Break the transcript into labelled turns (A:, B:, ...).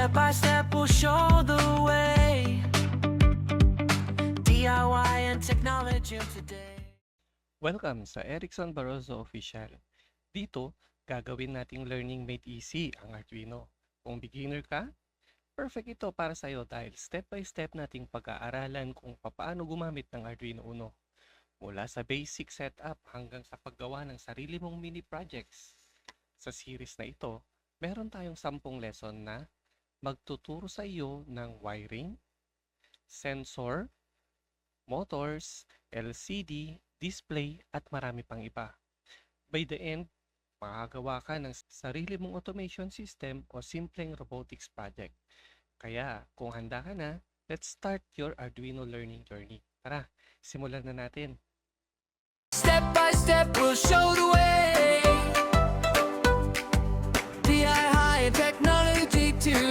A: Step by step we'll show the way. DIY and technology today.
B: Welcome sa Erickson Barrozo Official. Dito, gagawin nating learning made easy ang Arduino. Kung beginner ka, perfect ito para sa iyo dahil step by step nating pag-aaralan kung paano gumamit ng Arduino Uno. Mula sa basic setup hanggang sa paggawa ng sarili mong mini projects. Sa series na ito, meron tayong 10 lesson na magtuturo sa iyo ng wiring, sensor, motors, LCD, display, at marami pang iba. By the end, makakagawa ka ng sarili mong automation system o simpleng robotics project. Kaya, kung handa ka na, let's start your Arduino learning journey. Tara, simulan na natin.
A: Step by step we'll show the way. DIY and technology today.